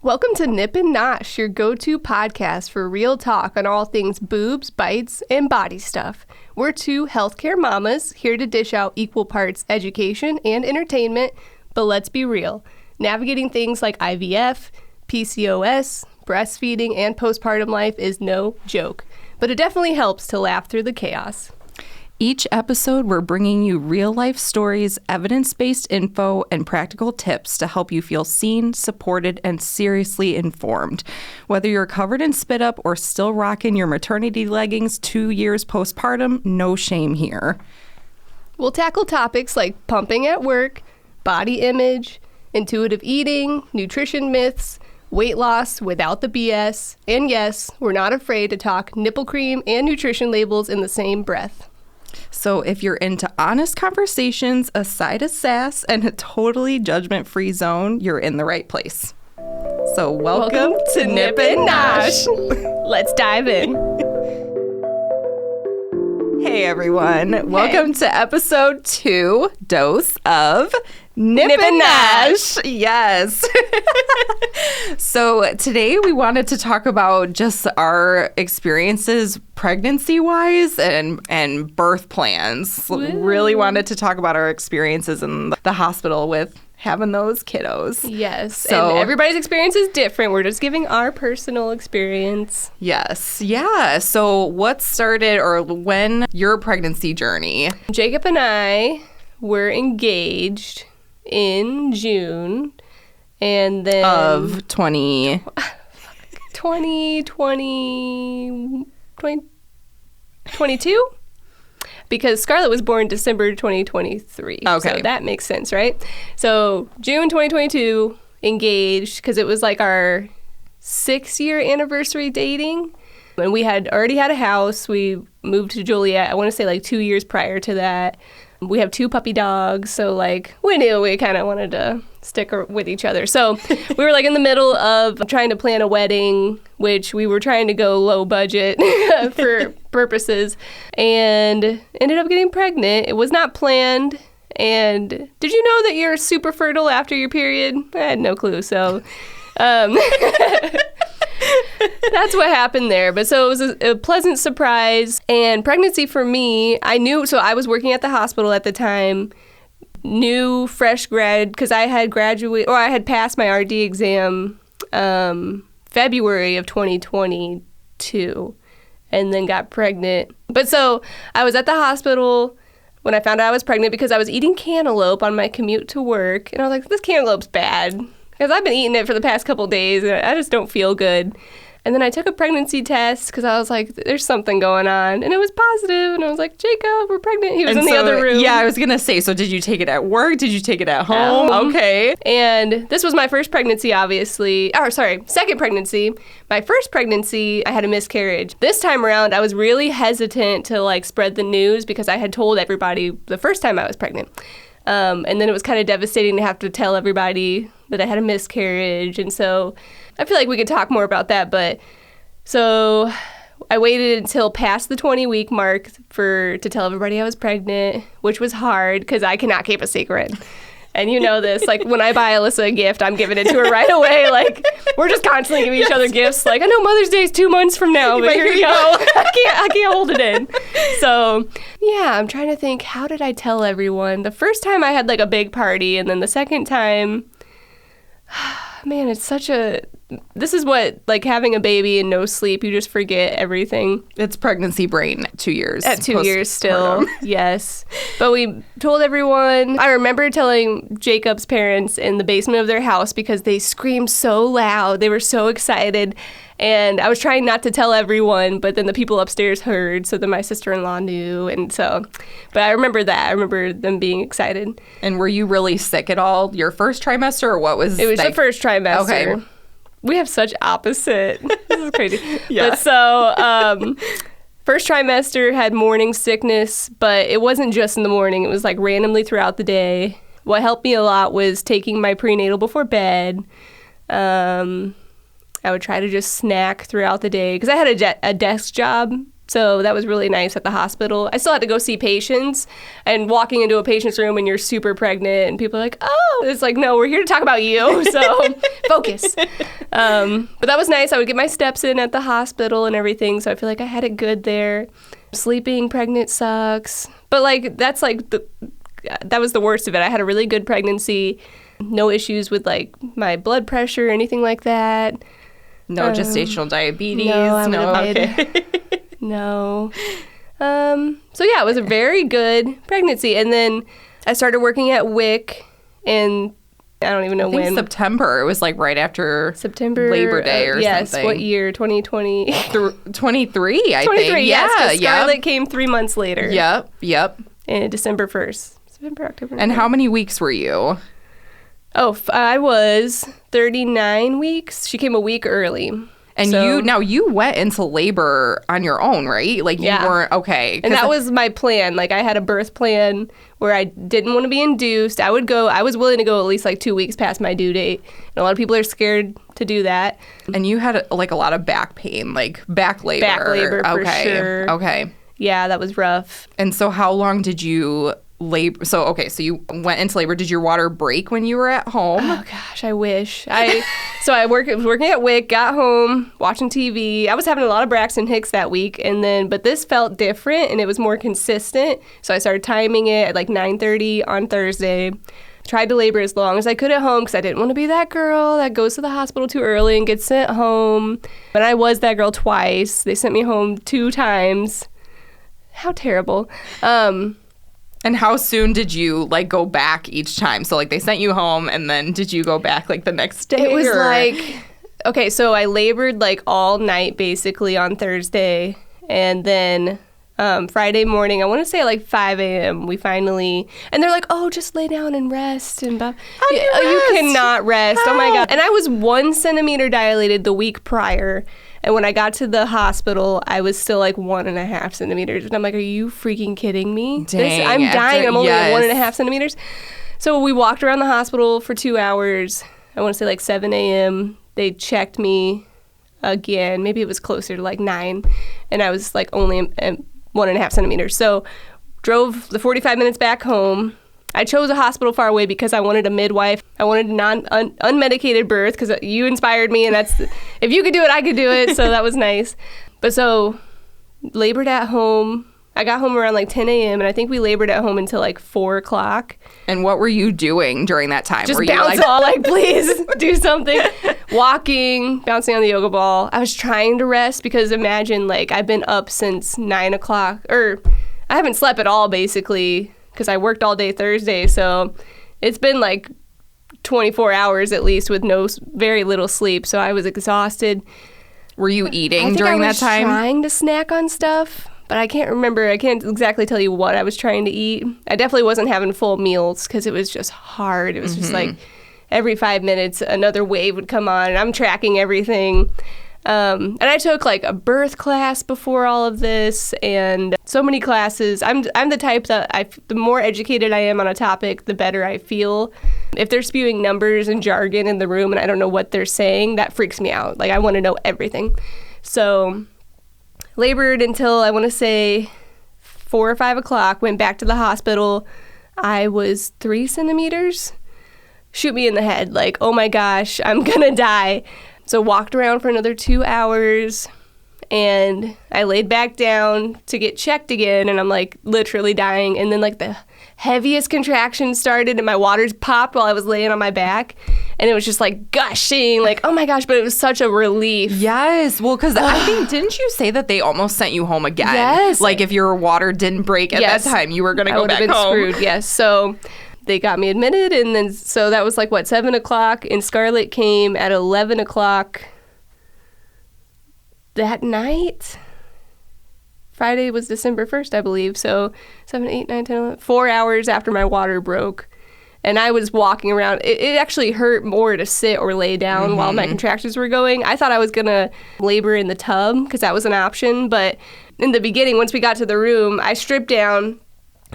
Welcome to Nip and Nosh, your go-to podcast for real talk on all things boobs, bites, and body stuff. We're two healthcare mamas here to dish out equal parts education and entertainment, but let's be real. Navigating things like IVF, PCOS, breastfeeding, and postpartum life is no joke, but it definitely helps to laugh through the chaos. Each episode, we're bringing you real-life stories, evidence-based info, and practical tips to help you feel seen, supported, and seriously informed. Whether you're covered in spit up or still rocking your maternity leggings 2 years postpartum, no shame here. We'll tackle topics like pumping at work, body image, intuitive eating, nutrition myths, weight loss without the BS, and yes, we're not afraid to talk nipple cream and nutrition labels in the same breath. So if you're into honest conversations, a side of sass, and a totally judgment-free zone, you're in the right place. So welcome to Nip and Nosh. Let's dive in. Hey everyone, welcome to episode 2, dose of Nip and Nosh. Yes. So today we wanted to talk about just our experiences pregnancy-wise and birth plans. Woo. Really wanted to talk about our experiences in the hospital with having those kiddos. Yes, So and everybody's experience is different. We're just giving our personal experience. Yes. Yeah. So what started or when your pregnancy journey? Jacob and I were engaged in June, and then Of 2022? Because Scarlett was born December 2023. Okay. So that makes sense, right? So June 2022, engaged, because it was like our 6-year anniversary dating. And we had already had a house. We moved to Joliet, I want to say like 2 years prior to that. We have 2 puppy dogs, so like we knew we kind of wanted to stick with each other. So we were like in the middle of trying to plan a wedding, which we were trying to go low budget for purposes, and ended up getting pregnant. It was not planned. And did you know that you're super fertile after your period? I had no clue. So that's what happened there. But so it was a pleasant surprise. And pregnancy for me, I knew, so I was working at the hospital at the time, new fresh grad, because I had I had passed my RD exam February of 2022 and then got pregnant. But so I was at the hospital when I found out I was pregnant because I was eating cantaloupe on my commute to work. And I was like, this cantaloupe's bad. Because I've been eating it for the past couple days, and I just don't feel good. And then I took a pregnancy test because I was like, there's something going on. And it was positive, and I was like, Jacob, we're pregnant. He was in the other room. Yeah, I was going to say, so did you take it at work? Did you take it at home? Okay. And this was my first pregnancy, obviously. Second pregnancy. My first pregnancy, I had a miscarriage. This time around, I was really hesitant to like spread the news because I had told everybody the first time I was pregnant. And then it was kind of devastating to have to tell everybody that I had a miscarriage. And so I feel like we could talk more about that. But so I waited until past the 20-week mark to tell everybody I was pregnant, which was hard because I cannot keep a secret. And you know this, like when I buy Alyssa a gift, I'm giving it to her right away. Like we're just constantly giving each other gifts. Like I know Mother's Day is 2 months from now, but here you go. I can't hold it in. So yeah, I'm trying to think, how did I tell everyone? The first time I had like a big party, and then the second time, man, this is what, like having a baby and no sleep, you just forget everything. It's pregnancy brain at 2 years. At 2 years still, yes. But we told everyone. I remember telling Jacob's parents in the basement of their house because they screamed so loud. They were so excited. And I was trying not to tell everyone, but then the people upstairs heard, so then my sister-in-law knew. And so, but I remember that. I remember them being excited. And were you really sick at all your first trimester, or what was it? Was the first trimester. Okay. We have such opposite. This is crazy. Yeah. But so, first trimester had morning sickness, but it wasn't just in the morning. It was like randomly throughout the day. What helped me a lot was taking my prenatal before bed. I would try to just snack throughout the day because I had a desk job So that was really nice at the hospital. I still had to go see patients, and walking into a patient's room and you're super pregnant and people are like, oh, it's like, no, we're here to talk about you. So focus. But that was nice. I would get my steps in at the hospital and everything. So I feel like I had it good there. Sleeping pregnant sucks. But like, that was the worst of it. I had a really good pregnancy. No issues with like my blood pressure or anything like that. No gestational diabetes. No. Okay. No. So yeah, it was a very good pregnancy. And then I started working at WIC in, I don't even know when. September. It was like right after September. Labor Day or something. Yes, what year? 2020? 23, I 23, think. yes, because Scarlett came 3 months later. Yep. And December 1st. September, October. And how many weeks were you? Oh, I was 39 weeks. She came a week early. And you went into labor on your own, right? Like you weren't, okay. And that was my plan. Like I had a birth plan where I didn't want to be induced. I was willing to go at least like 2 weeks past my due date. And a lot of people are scared to do that. And you had like a lot of back pain, like back labor. Back labor for sure. Okay. Yeah, that was rough. And so how long did you labor? So you went into labor. Did your water break when you were at home? Oh gosh, I wish. I was working at WIC, got home, watching TV. I was having a lot of Braxton Hicks that week, but this felt different and it was more consistent. So I started timing it at like 9:30 on Thursday. Tried to labor as long as I could at home because I didn't want to be that girl that goes to the hospital too early and gets sent home. But I was that girl twice. They sent me home 2 times. How terrible. And how soon did you like go back each time? So like they sent you home and then did you go back like the next day? It was like, okay, so I labored like all night basically on Thursday. And then Friday morning, I want to say like 5 a.m. we finally, and they're like, oh, just lay down and rest. And you cannot rest. How? Oh my God. And I was 1 centimeter dilated the week prior. And when I got to the hospital, I was still like 1.5 centimeters. And I'm like, are you freaking kidding me? Dang, I'm dying. I'm only at 1.5 centimeters. So we walked around the hospital for 2 hours. I want to say like 7 a.m. They checked me again. Maybe it was closer to like 9. And I was like only 1.5 centimeters. So drove the 45 minutes back home. I chose a hospital far away because I wanted a midwife. I wanted a unmedicated birth because you inspired me, and if you could do it, I could do it. So that was nice. But so labored at home. I got home around like 10 a.m. and I think we labored at home until like 4 o'clock. And what were you doing during that time? Just were bounce all like, please do something. Walking, bouncing on the yoga ball. I was trying to rest because imagine like I've been up since 9 o'clock, or I haven't slept at all basically, because I worked all day Thursday, so it's been like 24 hours at least with very little sleep, so I was exhausted. Were you eating during that time? I was trying to snack on stuff, but I can't remember. I can't exactly tell you what I was trying to eat. I definitely wasn't having full meals because it was just hard. It was just like every 5 minutes another wave would come on, and I'm tracking everything. And I took like a birth class before all of this and so many classes. I'm the type that the more educated I am on a topic, the better I feel. If they're spewing numbers and jargon in the room and I don't know what they're saying, that freaks me out. Like I want to know everything. So labored until I want to say 4 or 5 o'clock, went back to the hospital. I was 3 centimeters. Shoot me in the head. Like, oh my gosh, I'm going to die. So walked around for another 2 hours, and I laid back down to get checked again, and I'm like literally dying. And then like the heaviest contractions started, and my waters popped while I was laying on my back, and it was just like gushing, like oh my gosh! But it was such a relief. Yes, well, because I think didn't you say that they almost sent you home again? Yes, like if your water didn't break at that time, you were gonna go back home. I would have been screwed. Yes, so. They got me admitted, and then so that was like 7 o'clock, and Scarlett came at 11 o'clock that night. Friday was December 1st, I believe, so 7, 8, 9, 10, 11, 4 hours after my water broke, and I was walking around. It actually hurt more to sit or lay down while my contractions were going. I thought I was gonna labor in the tub because that was an option, but in the beginning, once we got to the room, I stripped down.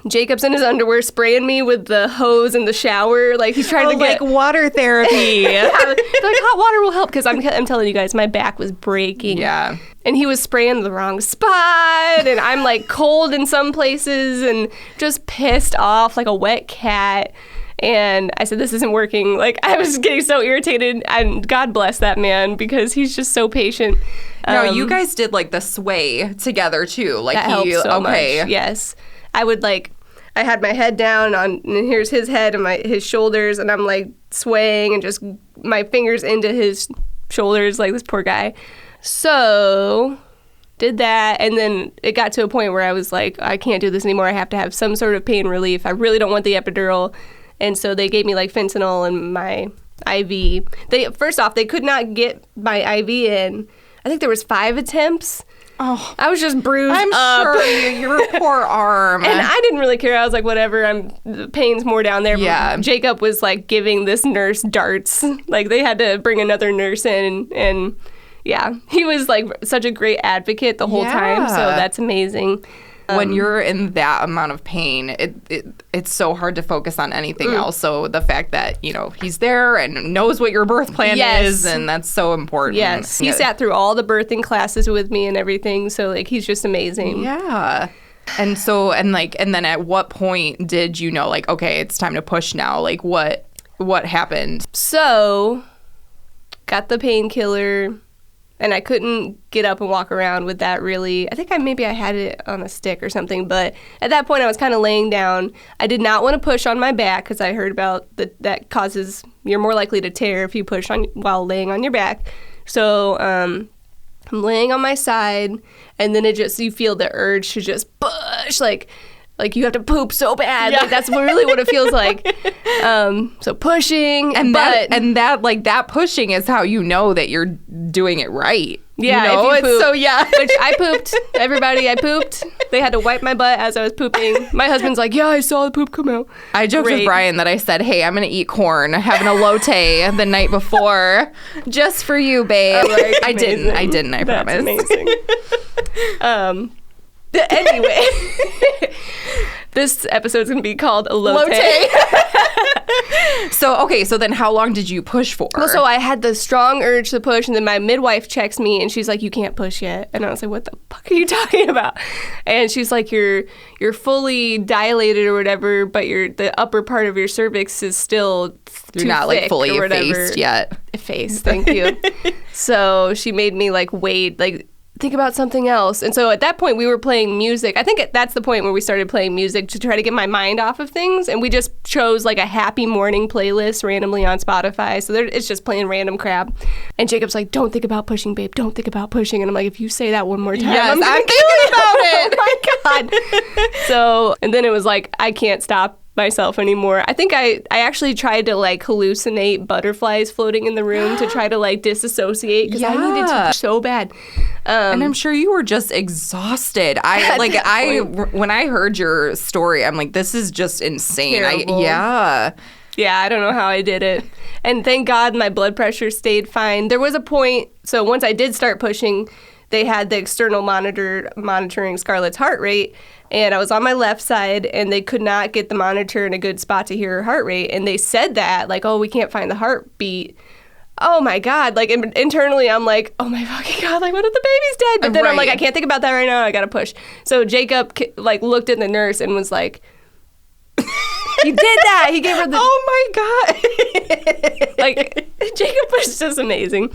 Jacob's in his underwear spraying me with the hose in the shower. Like, he's trying to get... like water therapy. Yeah, like, hot water will help, because I'm telling you guys, my back was breaking. Yeah. And he was spraying the wrong spot, and I'm, like, cold in some places and just pissed off like a wet cat. And I said, this isn't working. Like, I was getting so irritated, and God bless that man, because he's just so patient. No, you guys did, like, the sway together, too. Like, that helped so much. Yes. I would, like, I had my head down on, and here's his head and his shoulders, and I'm, like, swaying and just my fingers into his shoulders, like this poor guy. So, did that, and then it got to a point where I was like, I can't do this anymore. I have to have some sort of pain relief. I really don't want the epidural. And so they gave me, like, fentanyl and my IV. First off, they could not get my IV in. I think there was 5 attempts. Oh, I was just bruised I'm up. sure your poor arm. And I didn't really care. I was like, whatever, the pain's more down there. Yeah. But Jacob was, like, giving this nurse darts. Like, they had to bring another nurse in, and yeah, he was, like, such a great advocate the whole time, so that's amazing. When you're in that amount of pain, it's so hard to focus on anything else. So the fact that, you know, he's there and knows what your birth plan is, and that's so important. Yes. He sat through all the birthing classes with me and everything. So, like, he's just amazing. Yeah. And so, and then at what point did you know, like, okay, it's time to push now? Like, what happened? So, got the painkiller. And I couldn't get up and walk around with that really. I think maybe I had it on a stick or something. But at that point, I was kind of laying down. I did not want to push on my back because I heard about that causes, you're more likely to tear if you push on while laying on your back. So I'm laying on my side, and then you feel the urge to just push, like you have to poop so bad. Yeah. Like, that's really what it feels like. So pushing, and that pushing is how you know that you're doing it right. Yeah, you know? if you poop. So yeah, which I pooped. Everybody, I pooped. They had to wipe my butt as I was pooping. My husband's like, "Yeah, I saw the poop come out." I joked with Brian that I said, "Hey, I'm gonna eat corn, having a elote the night before, just for you, babe." Like, I didn't. I That's promise. Amazing. Anyway, this episode's going to be called Elote. So then how long did you push for? Well, so I had the strong urge to push, and then my midwife checks me, and she's like, "You can't push yet." And I was like, "What the fuck are you talking about?" And she's like, "You're fully dilated or whatever, but the upper part of your cervix is still You're not, like, fully effaced yet." Effaced, thank you. So she made me, like, wait, like, think about something else. And so at that point we were playing music. I think that's the point where we started playing music to try to get my mind off of things, and we just chose, like, a happy morning playlist randomly on Spotify. So it's just playing random crap. And Jacob's like, "Don't think about pushing, babe. Don't think about pushing." And I'm like, "If you say that one more time, yes, I'm thinking about it." Oh my God. So, and then it was like, I can't stop myself anymore. I think I actually tried to, like, hallucinate butterflies floating in the room to try to, like, disassociate, because I needed to push so bad. And I'm sure you were just exhausted. When I heard your story, I'm like, this is just insane. Yeah, I don't know how I did it. And thank God my blood pressure stayed fine. There was a point, so once I did start pushing, they had the external monitor monitoring Scarlett's heart rate, and I was on my left side, and they could not get the monitor in a good spot to hear her heart rate. And they said that, like, "Oh, we can't find the heartbeat." Oh my God. Like, internally, I'm like, oh my fucking God, like, what if the baby's dead? But then I'm like, I can't think about that right now. I gotta push. So Jacob, like, looked at the nurse and was like, he did that. He gave her the... Oh my God. Like, Jacob was just amazing.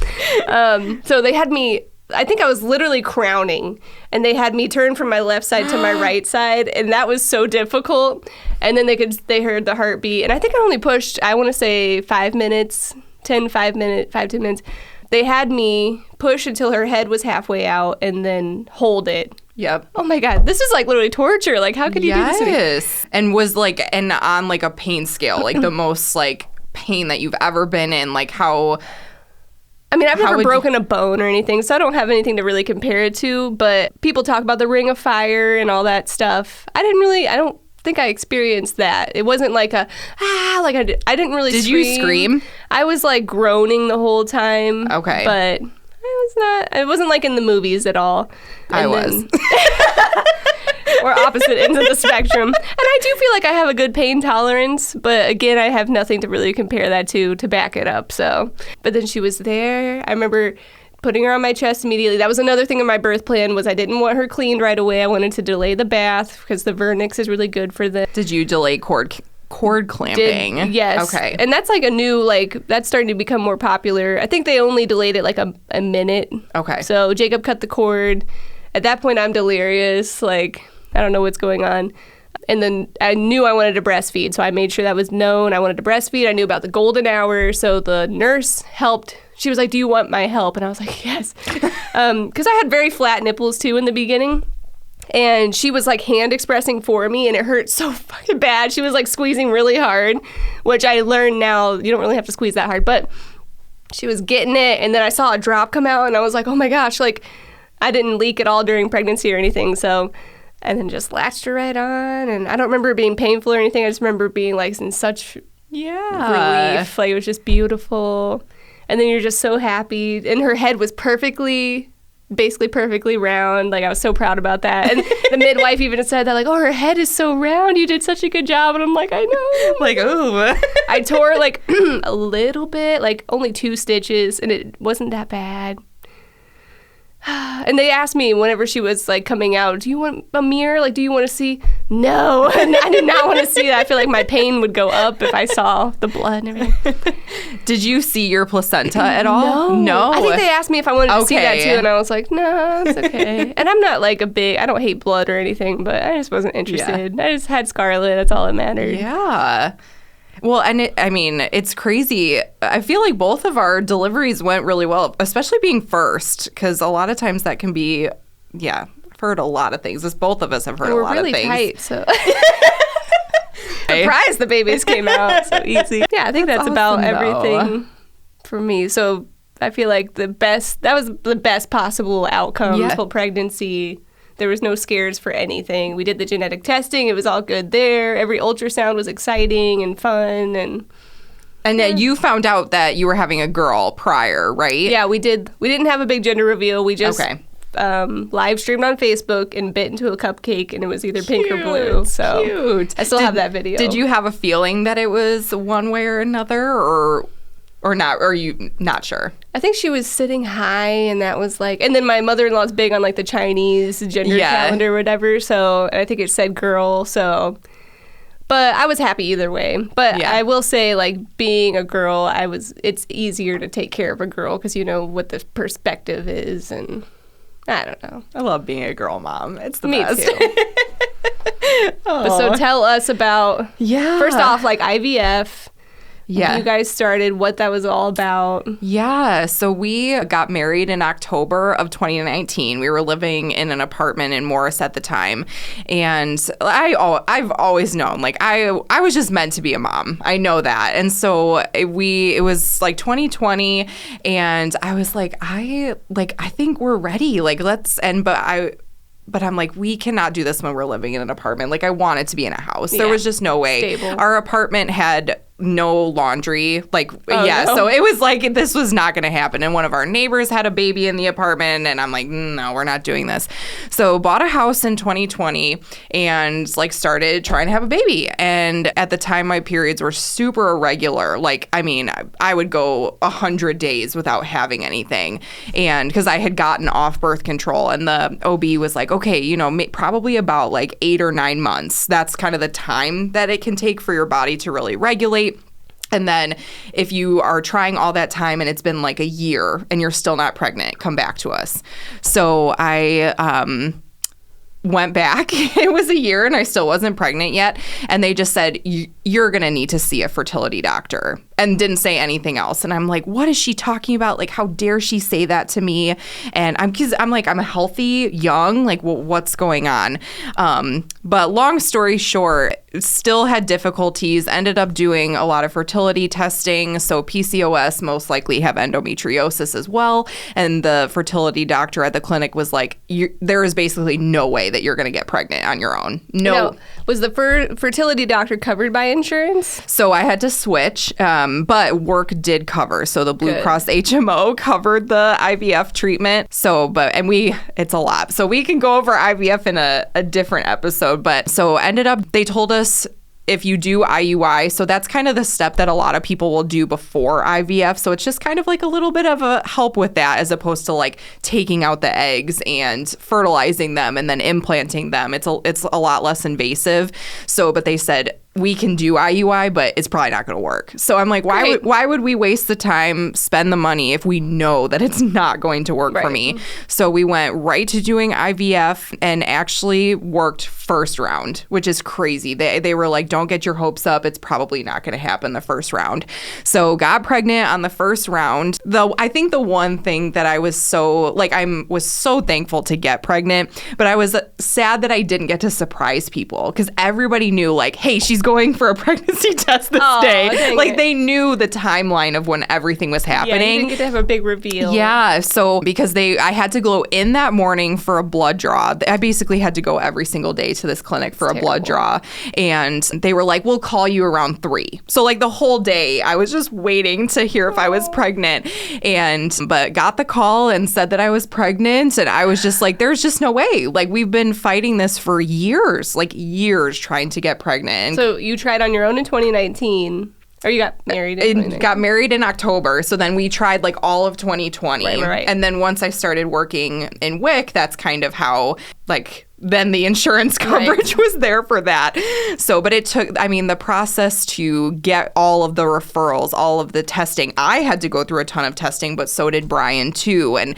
So they had me... I think I was literally crowning, and they had me turn from my left side to my right side, and that was so difficult. And then they heard the heartbeat, and I think I only pushed, I want to say 5 minutes, 10 minutes. They had me push until her head was halfway out, and then hold it. Yep. Oh my God, this is, like, literally torture. Like, how could you do this to me? Yes. And was, like, and on, like, a pain scale, like, the most, like, pain that you've ever been in, like, how... I mean, I've never broken a bone or anything, so I don't have anything to really compare it to, but people talk about the Ring of Fire and all that stuff. I don't think I experienced that. It wasn't like I didn't really scream. Did you scream? I was, like, groaning the whole time. Okay. But it wasn't like in the movies at all. I was. or opposite ends of the spectrum. And I do feel like I have a good pain tolerance, but again, I have nothing to really compare that to back it up. So, but then she was there. I remember putting her on my chest immediately. That was another thing in my birth plan was I didn't want her cleaned right away. I wanted to delay the bath because the vernix is really good for the... Did you delay cord clamping? Yes. Okay. And that's like a new, like, that's starting to become more popular. I think they only delayed it like a minute. Okay. So Jacob cut the cord. At that point, I'm delirious. Like, I don't know what's going on. And then I knew I wanted to breastfeed, so I made sure that was known. I wanted to breastfeed. I knew about the golden hour, so the nurse helped. She was like, do you want my help? And I was like, yes. Because I had very flat nipples, too, in the beginning. And she was, like, hand expressing for me, and it hurt so fucking bad. She was, like, squeezing really hard, which I learned now you don't really have to squeeze that hard. But she was getting it, and then I saw a drop come out, and I was like, oh, my gosh. Like, I didn't leak at all during pregnancy or anything, so... And then just latched her right on, and I don't remember it being painful or anything. I just remember being, like, in such relief. Like, it was just beautiful. And then you're just so happy. And her head was basically perfectly round. Like, I was so proud about that. And the midwife even said that, like, oh, her head is so round. You did such a good job. And I'm like, I know. Like, oh. I tore, like, a little bit, like, only 2 stitches, and it wasn't that bad. And they asked me whenever she was, like, coming out, do you want a mirror? Like, do you want to see? No. And I did not want to see that. I feel like my pain would go up if I saw the blood and everything. Did you see your placenta at all? No. I think they asked me if I wanted to see that, too. And I was like, no, it's okay. And I'm not, like, I don't hate blood or anything, but I just wasn't interested. Yeah. I just had Scarlet. That's all that mattered. Yeah. Well, and it's crazy. I feel like both of our deliveries went really well, especially being first, because a lot of times that can be, I've heard a lot of things. Both of us have heard a lot of things. We're really tight, so... Surprised the babies came out so easy. Yeah, I think that's awesome, about everything for me. So I feel like that was the best possible outcome. This whole pregnancy. There was no scares for anything. We did the genetic testing. It was all good there. Every ultrasound was exciting and fun. And then you found out that you were having a girl prior, right? Yeah, we did. We didn't have a big gender reveal. We just live streamed on Facebook and bit into a cupcake, and it was either pink or blue. So cute. I still have that video. Did you have a feeling that it was one way or another, or not? Or are you not sure? I think she was sitting high, and that was like... And then my mother-in-law's big on, like, the Chinese gender calendar or whatever, so I think it said girl, so... But I was happy either way. But I will say, like, being a girl, it's easier to take care of a girl because you know what the perspective is, and I don't know. I love being a girl mom. It's the Me best. Too. But so tell us about... First off, like, IVF... Yeah. You guys started, what that was all about. Yeah. So we got married in October of 2019. We were living in an apartment in Morris at the time. And I've always known, like, I was just meant to be a mom. I know that. And so it was like 2020. And I was like, I think we're ready. Like, but I'm like, we cannot do this when we're living in an apartment. Like, I wanted to be in a house. There was just no way. Stable. Our apartment had no laundry. Like, no. So it was like, this was not going to happen. And one of our neighbors had a baby in the apartment. And I'm like, no, we're not doing this. So bought a house in 2020 and, like, started trying to have a baby. And at the time, my periods were super irregular. Like, I mean, I would go 100 days without having anything. And because I had gotten off birth control, and the OB was like, okay, you know, probably about like 8 or 9 months. That's kind of the time that it can take for your body to really regulate. And then if you are trying all that time and it's been like a year and you're still not pregnant, come back to us. So I went back. It was a year and I still wasn't pregnant yet. And they just said, you're going to need to see a fertility doctor, and didn't say anything else. And I'm like, what is she talking about? Like, how dare she say that to me? And I'm a healthy, young, like, well, what's going on? But long story short, still had difficulties, ended up doing a lot of fertility testing. So PCOS, most likely have endometriosis as well. And the fertility doctor at the clinic was like, there is basically no way that you're going to get pregnant on your own. No. Was the fertility doctor covered by insurance? So I had to switch, but work did cover. So the Blue Good. Cross HMO covered the IVF treatment. It's a lot. So we can go over IVF in a different episode. But so ended up, they told us, if you do IUI, so that's kind of the step that a lot of people will do before IVF. So it's just kind of like a little bit of a help with that, as opposed to like taking out the eggs and fertilizing them and then implanting them. It's a lot less invasive. So, but they said, we can do IUI, but it's probably not going to work. So I'm like, why would we waste the time, spend the money if we know that it's not going to work for me? So we went right to doing IVF and actually worked first round, which is crazy. They were like, don't get your hopes up. It's probably not going to happen the first round. So got pregnant on the first round. Though I think the one thing that I was so thankful to get pregnant, but I was sad that I didn't get to surprise people, because everybody knew like, hey, she's going for a pregnancy test this day. Like they knew the timeline of when everything was happening. Yeah, you didn't get to have a big reveal. Yeah, so because I had to go in that morning for a blood draw. I basically had to go every single day to this clinic for a blood draw, and they were like, we'll call you around 3. So like the whole day I was just waiting to hear if I was pregnant, but got the call and said that I was pregnant, and I was just like, there's just no way. Like we've been fighting this for years trying to get pregnant. So you tried on your own in 2019, or you got married in 2019? Got married in October, so then we tried like all of 2020. Right. And then once I started working in WIC, that's kind of how then the insurance coverage was there for that. So, but it took, the process to get all of the referrals, all of the testing. I had to go through a ton of testing, but so did Brian too. And,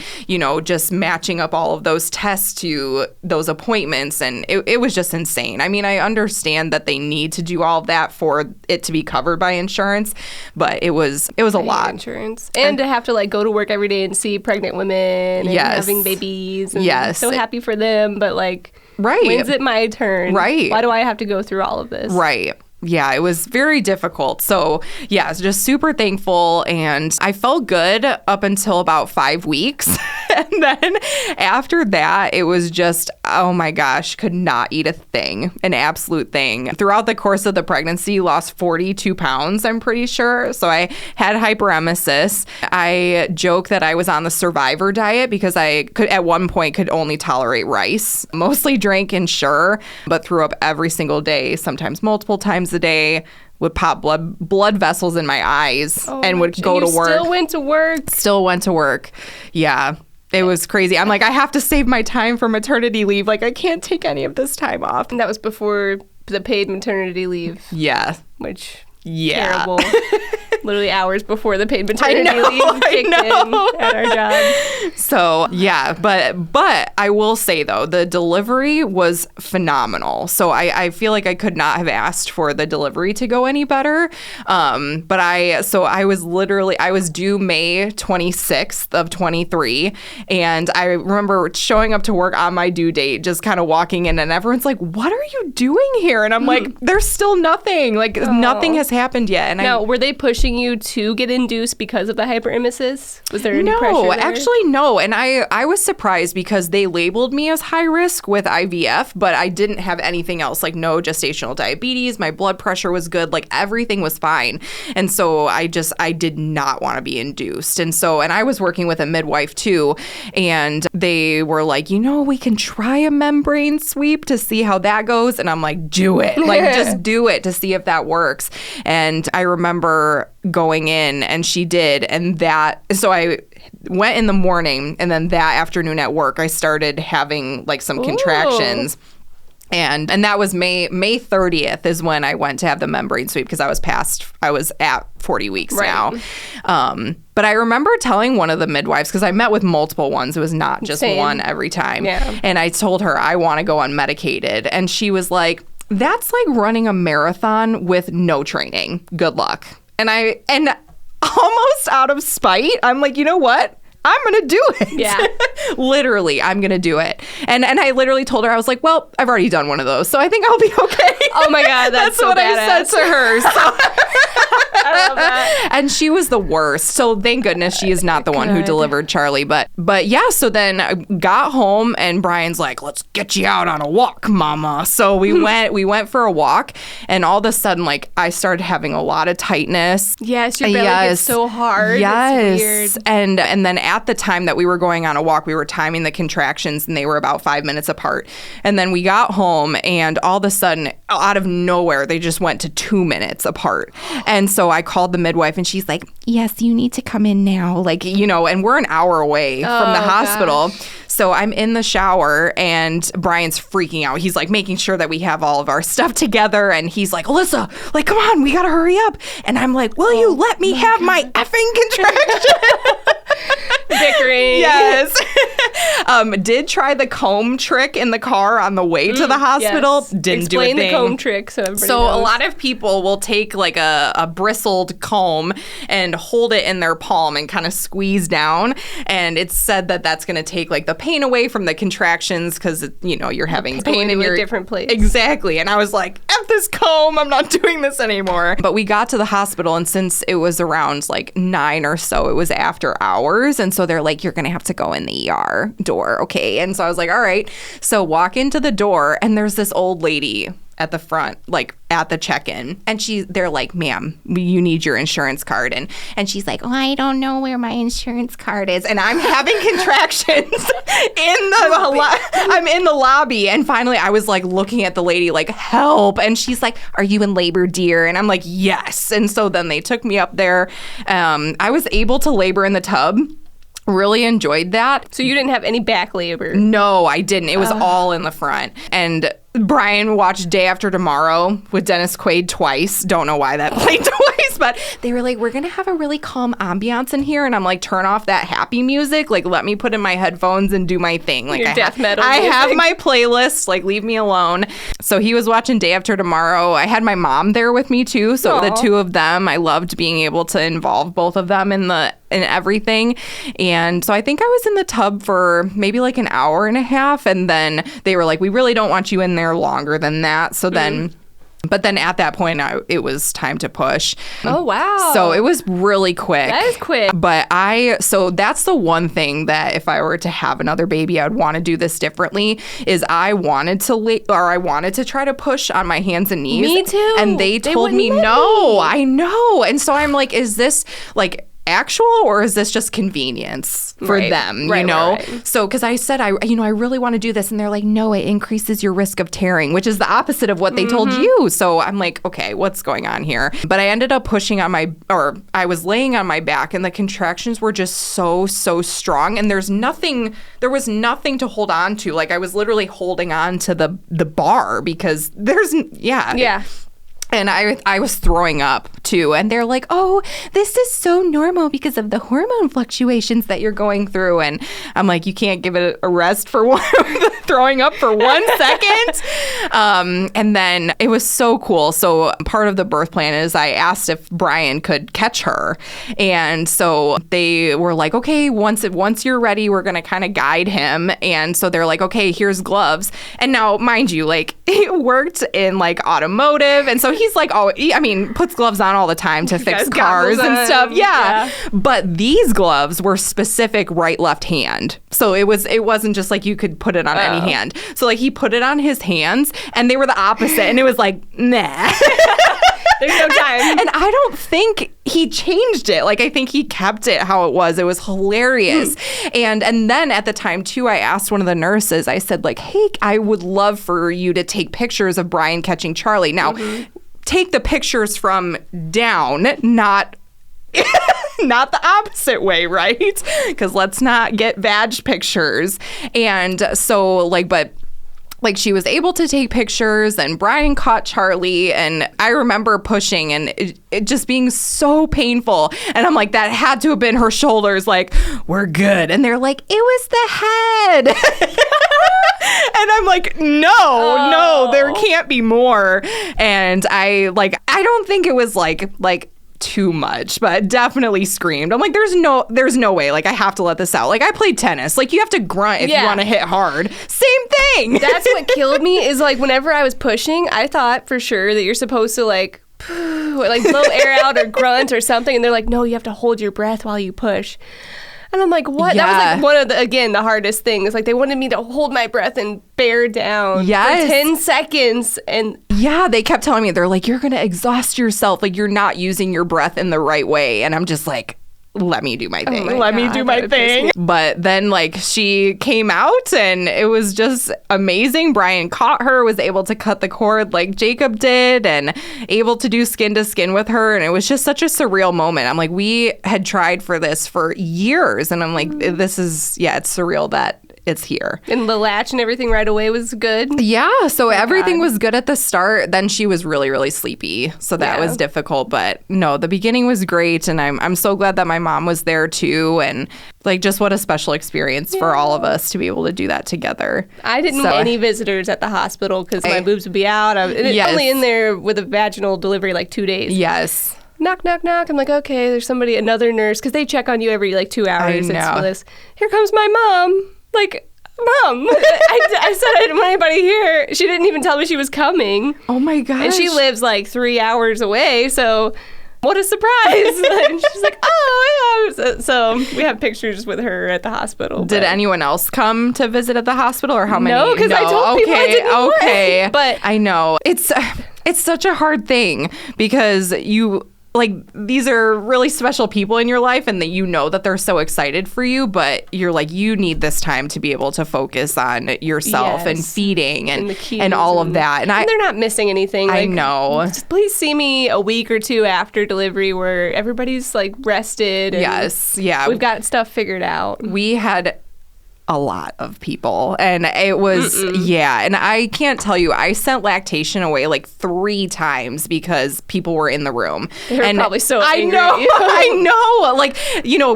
just matching up all of those tests to those appointments. And it was just insane. I understand that they need to do all of that for it to be covered by insurance, but it was a lot. Insurance. And to have to like go to work every day and see pregnant women and having babies. And so happy for them, but like, when's it my turn? Right. Why do I have to go through all of this? Right. Yeah, it was very difficult. So, yeah, just super thankful. And I felt good up until about 5 weeks. And then after that, it was just, oh my gosh, could not eat a thing, an absolute thing. Throughout the course of the pregnancy, lost 42 pounds, I'm pretty sure. So I had hyperemesis. I joke that I was on the survivor diet because I could, at one point, could only tolerate rice. Mostly drank Ensure, but threw up every single day, sometimes multiple times a day. Would pop blood vessels in my eyes and would go to work. Still went to work? Still went to work. Yeah. It was crazy. I'm like, I have to save my time for maternity leave. Like, I can't take any of this time off. And that was before the paid maternity leave. Yeah. Which, terrible. Literally hours before the paid maternity leave kicked in at our job. So, yeah. But I will say, though, the delivery was phenomenal. So I feel like I could not have asked for the delivery to go any better. But I was due May 26th of 23. And I remember showing up to work on my due date, just kind of walking in, and everyone's like, what are you doing here? And I'm like, there's still nothing. Like, nothing has happened yet. And now, were they pushing you to get induced because of the hyperemesis? Was there any pressure there? No, actually, no. And I was surprised because they labeled me as high risk with IVF, but I didn't have anything else, like no gestational diabetes. My blood pressure was good. Like everything was fine. And so I did not want to be induced. And I was working with a midwife too. And they were like, we can try a membrane sweep to see how that goes. And I'm like, do it. Like, just do it to see if that works. And I remember going in, and she did, so I went in the morning, and then that afternoon at work I started having like some contractions. And that was May 30th is when I went to have the membrane sweep, because I was at 40 weeks now. But I remember telling one of the midwives, because I met with multiple ones. It was not just one every time. Yeah. And I told her I want to go unmedicated. And she was like, that's like running a marathon with no training. Good luck. And almost out of spite, I'm like, you know what? I'm going to do it. Yeah. Literally, I'm going to do it. And I literally told her, I was like, well, I've already done one of those, so I think I'll be okay. Oh my God, that's so what badass. I said to her. So I love that. And she was the worst. So thank goodness she is not the one who delivered Charlie. But yeah, so then I got home and Brian's like, let's get you out on a walk, mama. So we went for a walk, and all of a sudden, like, I started having a lot of tightness. Yes, your belly gets so hard. Yes. It's weird. And then at the time that we were going on a walk, we were timing the contractions, and they were about 5 minutes apart. And then we got home, and all of a sudden, out of nowhere, they just went to 2 minutes apart. And so I called the midwife, and she's like, yes, you need to come in now. Like, you know, and we're an hour away from the hospital. Gosh. So I'm in the shower, and Brian's freaking out. He's like making sure that we have all of our stuff together. And he's like, Alyssa, like, come on, we got to hurry up. And I'm like, will you let me have my effing contraction? Bickering. Yes. Did try the comb trick in the car on the way to the hospital. Yes. Didn't Explain do a thing. the comb trick so everybody So knows. a lot of people will take like a bristled comb and hold it in their palm and kind of squeeze down. And it's said that that's going to take like the pain away from the contractions because, you know, you're having pain in your different place. Exactly. And I was like, F this comb. I'm not doing this anymore. But we got to the hospital, and since it was around like 9 or so, it was after hours. And so they're like, you're going to have to go in the ER door. Okay. And so I was like, all right. So walk into the door, and there's this old lady at the front, like at the check-in, and they're like, ma'am, you need your insurance card, and she's like, oh, I don't know where my insurance card is, and I'm having contractions I'm in the lobby, and finally I was like looking at the lady like, help, and she's like, are you in labor, dear? And I'm like, yes. And so then they took me up there. I was able to labor in the tub. Really enjoyed that. So you didn't have any back labor? No, I didn't. It was all in the front. And Brian watched Day After Tomorrow with Dennis Quaid twice. Don't know why that played twice, but they were like, we're going to have a really calm ambiance in here. And I'm like, turn off that happy music. Like, let me put in my headphones and do my thing. Like, Your death metal I music. have my playlist. Like, leave me alone. So he was watching Day After Tomorrow. I had my mom there with me too. So the two of them, I loved being able to involve both of them in everything. And so I think I was in the tub for maybe like an hour and a half. And then they were like, we really don't want you in there longer than that. So then, but then at that point, it was time to push. Oh, wow. So it was really quick. That is quick. But so that's the one thing that if I were to have another baby, I'd want to do this differently, is I wanted to try to push on my hands and knees. Me too. And they told wouldn't me let no. me. I know. And so I'm like, is this like actual, or is this just convenience for them, you know? Right. So, because I said, I really want to do this. And they're like, no, it increases your risk of tearing, which is the opposite of what they told you. So I'm like, okay, what's going on here? But I ended up pushing on I was laying on my back, and the contractions were just so strong. And there was nothing to hold on to. Like, I was literally holding on to the bar because Yeah. And I was throwing up too. And they're like, oh, this is so normal because of the hormone fluctuations that you're going through. And I'm like, you can't give it a rest for throwing up for 1 second. And then it was so cool. So part of the birth plan is I asked if Brian could catch her. And so they were like, okay, once you're ready, we're going to kind of guide him. And so they're like, okay, here's gloves. And now, mind you, like, it worked in like automotive. And so he's like, puts gloves on all the time to fix cars and stuff. Yeah. But these gloves were specific right-left hand. So it wasn't just like you could put it on any hand. So like he put it on his hands, and they were the opposite. And it was like, nah. There's no time. And I don't think he changed it. Like, I think he kept it how it was. It was hilarious. And then at the time, too, I asked one of the nurses, I said, like, hey, I would love for you to take pictures of Brian catching Charlie. Now, take the pictures from down, not the opposite way, right? Because let's not get vag pictures. And so, like, she was able to take pictures, and Brian caught Charlie, and I remember pushing and it just being so painful. And I'm like, that had to have been her shoulders, like, we're good. And they're like, it was the head. And I'm like, no, there can't be more. And I don't think it was like too much, but definitely screamed. I'm like, there's no way. Like, I have to let this out. Like, I played tennis. Like, you have to grunt if you want to hit hard. Same thing. That's what killed me is, like, whenever I was pushing, I thought for sure that you're supposed to, like, like blow air out or grunt or something, and they're like, no, you have to hold your breath while you push. And I'm like, what? Yeah. That was like one of the hardest things. Like, they wanted me to hold my breath and bear down for 10 seconds. And yeah, they kept telling me, they're like, you're going to exhaust yourself. Like, you're not using your breath in the right way. And I'm just like, let me do my thing. Let me do my thing. But then, like, she came out and it was just amazing. Brian caught her, was able to cut the cord like Jacob did, and able to do skin to skin with her. And it was just such a surreal moment. I'm like, we had tried for this for years. And I'm like, this is, it's surreal that it's here. And the latch and everything right away was good. Yeah, so everything was good at the start. Then she was really, really sleepy, so that was difficult. But no, the beginning was great, and I'm so glad that my mom was there too. And like, just what a special experience for all of us to be able to do that together. I didn't want any visitors at the hospital because my boobs would be out. I was only in there with a vaginal delivery like 2 days. Yes. Knock, knock, knock. I'm like, okay, there's somebody, another nurse, because they check on you every like 2 hours. I know. Here comes my mom. Like, Mom, I said I didn't want anybody here. She didn't even tell me she was coming. Oh my gosh. And she lives like 3 hours away, so what a surprise. And she's like, oh, yeah. So we have pictures with her at the hospital. Did anyone else come to visit at the hospital, or how many? No, because I told people I didn't work. But I know. It's such a hard thing because like, these are really special people in your life, and that you know that they're so excited for you, but you're like, you need this time to be able to focus on yourself and feeding and all of that. And they're not missing anything. Like, I know. Just please see me a week or two after delivery where everybody's like rested. And yes. Yeah. We've got stuff figured out. We had a lot of people, and it was and I can't tell you, I sent lactation away like 3 times because people were in the room. They were probably so angry. I know. Like,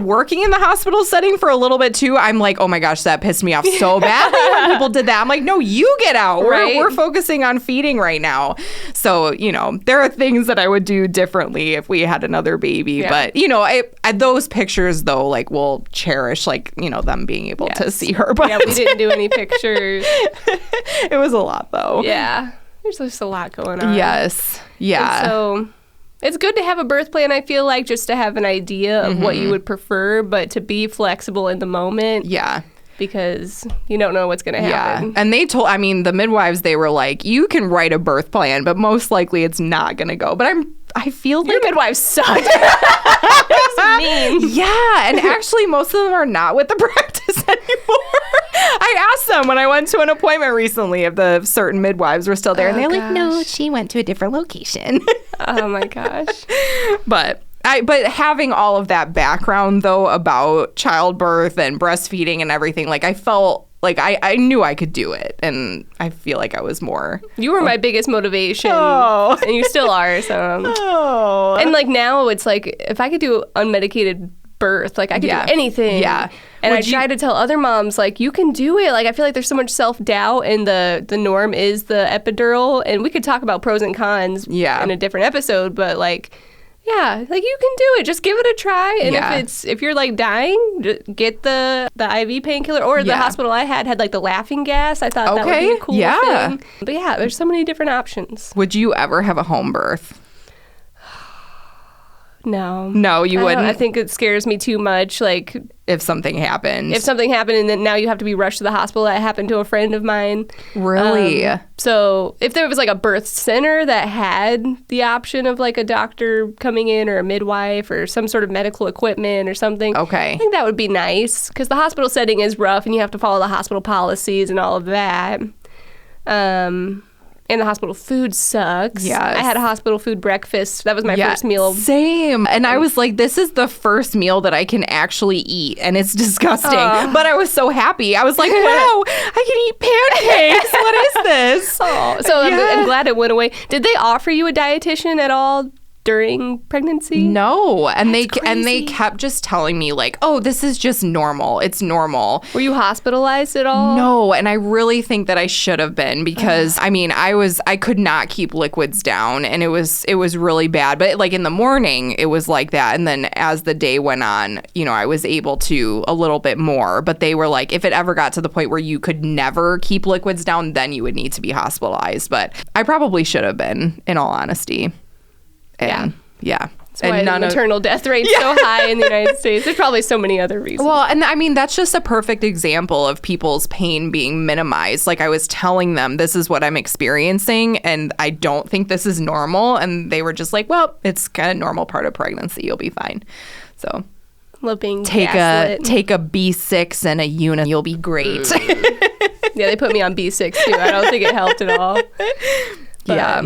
working in the hospital setting for a little bit too, I'm like, oh my gosh, that pissed me off so badly when people did that. I'm like, no, you get out. We're focusing on feeding right now. So, there are things that I would do differently if we had another baby. But, those pictures though, like, we'll cherish, like, them being able to see her. But yeah, we didn't do any pictures. It was a lot though. Yeah, there's just a lot going on. Yes. Yeah. And so it's good to have a birth plan, I feel like, just to have an idea of what you would prefer, but to be flexible in the moment. Yeah. Because you don't know what's going to happen. Yeah. And the midwives, they were like, you can write a birth plan, but most likely it's not going to go. But I feel like your midwives suck. Mean. Yeah, and actually most of them are not with the practice anymore. I asked them when I went to an appointment recently if the certain midwives were still there, and they're like, no, she went to a different location. Oh my gosh. But having all of that background though about childbirth and breastfeeding and everything, like, I felt like I knew I could do it, and I feel like I was more. You were my biggest motivation, and you still are. So, and like now it's like if I could do unmedicated birth, like I could do anything. Yeah. And I try to tell other moms, like, you can do it. Like, I feel like there's so much self-doubt, and the norm is the epidural, and we could talk about pros and cons in a different episode, but like. Yeah, like, you can do it. Just give it a try. And if you're like dying, get the IV painkiller, or the hospital I had like the laughing gas. I thought that would be a cool thing. But yeah, there's so many different options. Would you ever have a home birth? No, you wouldn't. I think it scares me too much. Like, if something happened, and then now you have to be rushed to the hospital. That happened to a friend of mine. Really? So if there was like a birth center that had the option of like a doctor coming in, or a midwife, or some sort of medical equipment or something, I think that would be nice, because the hospital setting is rough and you have to follow the hospital policies and all of that. And the hospital food sucks. Yes. I had a hospital food breakfast. That was my first meal. Same. And I was like, this is the first meal that I can actually eat. And it's disgusting. But I was so happy. I was like, wow, I can eat pancakes. What is this? So I'm glad it went away. Did they offer you a dietitian at all during pregnancy? No. And they kept just telling me, like, oh, this is just normal. It's normal. Were you hospitalized at all? No. And I really think that I should have been, because I could not keep liquids down, and it was really bad. But like in the morning it was like that, and then as the day went on, I was able to a little bit more. But they were like, if it ever got to the point where you could never keep liquids down, then you would need to be hospitalized. But I probably should have been, in all honesty. And yeah. That's why the maternal death rate's so high in the United States. There's probably so many other reasons. Well, and I mean, that's just a perfect example of people's pain being minimized. Like I was telling them, this is what I'm experiencing, and I don't think this is normal. And they were just like, well, it's kind of normal part of pregnancy. You'll be fine. So love being take a B6 and a unit. You'll be great. Yeah, they put me on B6 too. I don't think it helped at all. But,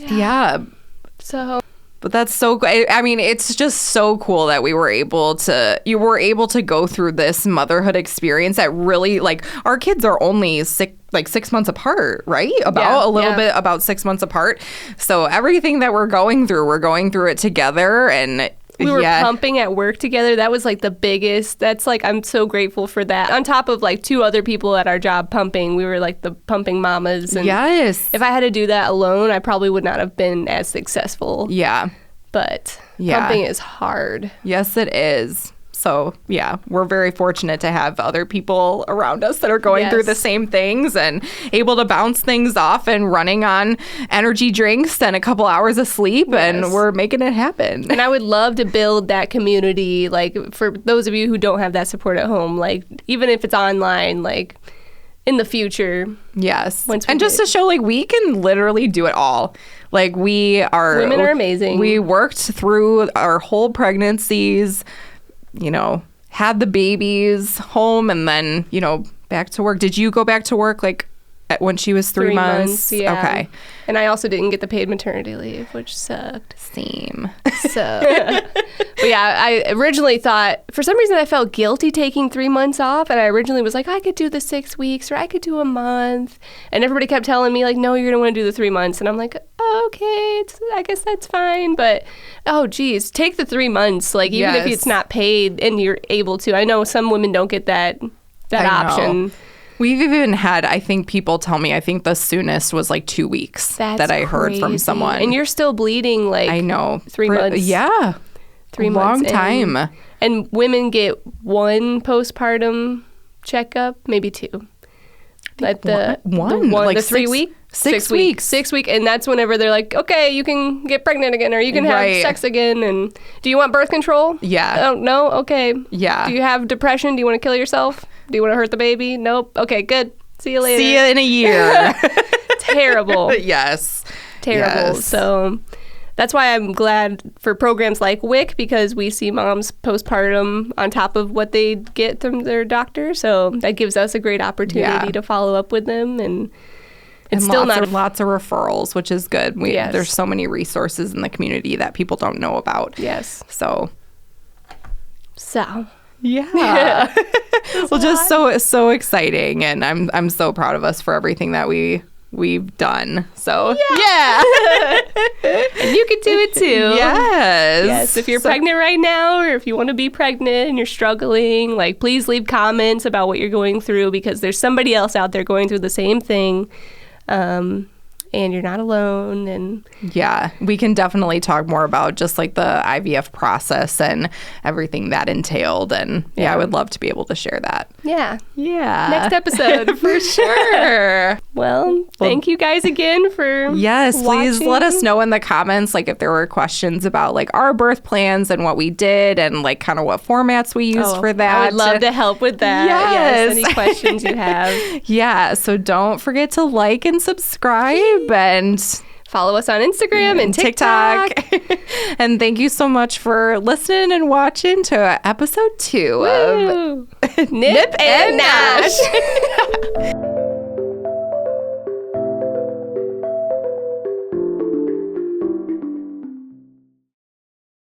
yeah. So... But that's so good. I mean, it's just so cool that you were able to go through this motherhood experience that really, like, our kids are only 6 months apart, right? About 6 months apart. So everything that we're going through it together. And we were pumping at work together. That was like the biggest. That's like, I'm so grateful for that. On top of like 2 other people at our job pumping, we were like the pumping mamas. And yes. If I had to do that alone, I probably would not have been as successful. Yeah. But pumping is hard. Yes, it is. So, yeah, we're very fortunate to have other people around us that are going through the same things and able to bounce things off and running on energy drinks and a couple hours of sleep, and we're making it happen. And I would love to build that community, like, for those of you who don't have that support at home, like, even if it's online, like, in the future. Yes. And just to show, like, we can literally do it all. Like, women are amazing. We worked through our whole pregnancies, you know, had the babies home, and then, you know, back to work. Did you go back to work like when she was 3 months? Yeah. Okay. And I also didn't get the paid maternity leave, which sucked. Same. So, but yeah, I originally thought, for some reason I felt guilty taking 3 months off, and I originally was like, I could do the 6 weeks, or I could do a month, and everybody kept telling me like, no, you're gonna want to do the 3 months, and I'm like, oh, okay, I guess that's fine, but oh geez, take the 3 months, like, even if it's not paid and you're able to. I know some women don't get that option. We've even had, I think people tell me, I think the soonest was like 2 weeks that I heard from someone. And you're still bleeding like, I know, 3 months. Yeah. 3 months. Long time. And women get 1 postpartum checkup, maybe 2. Like the 3 week? 6 weeks. 6 week. And that's whenever they're like, okay, you can get pregnant again, or you can have sex again. And do you want birth control? Yeah. Oh, no? Okay. Yeah. Do you have depression? Do you want to kill yourself? Do you want to hurt the baby? Nope. Okay, good. See you later. See you in a year. Terrible. Yes. Terrible. Yes. So that's why I'm glad for programs like WIC, because we see moms postpartum on top of what they get from their doctor. So that gives us a great opportunity to follow up with them. And it's still lots of referrals, which is good. There's so many resources in the community that people don't know about. Yes. So. Yeah. Well, just so exciting, and I'm so proud of us for everything that we've done. So yeah. And you can do it too. Yes. If you're pregnant right now, or if you want to be pregnant and you're struggling, like, please leave comments about what you're going through, because there's somebody else out there going through the same thing. And you're not alone. And yeah, we can definitely talk more about just like the IVF process and everything that entailed. And I would love to be able to share that. Yeah. Next episode. For sure. Well, thank you guys again for watching. Please let us know in the comments, like, if there were questions about like our birth plans and what we did, and like kind of what formats we used for that. I would love to help with that. Yes. Any questions you have. Yeah. So don't forget to like and subscribe. And follow us on Instagram and TikTok. And thank you so much for listening and watching to episode 2 of Nip and Nash.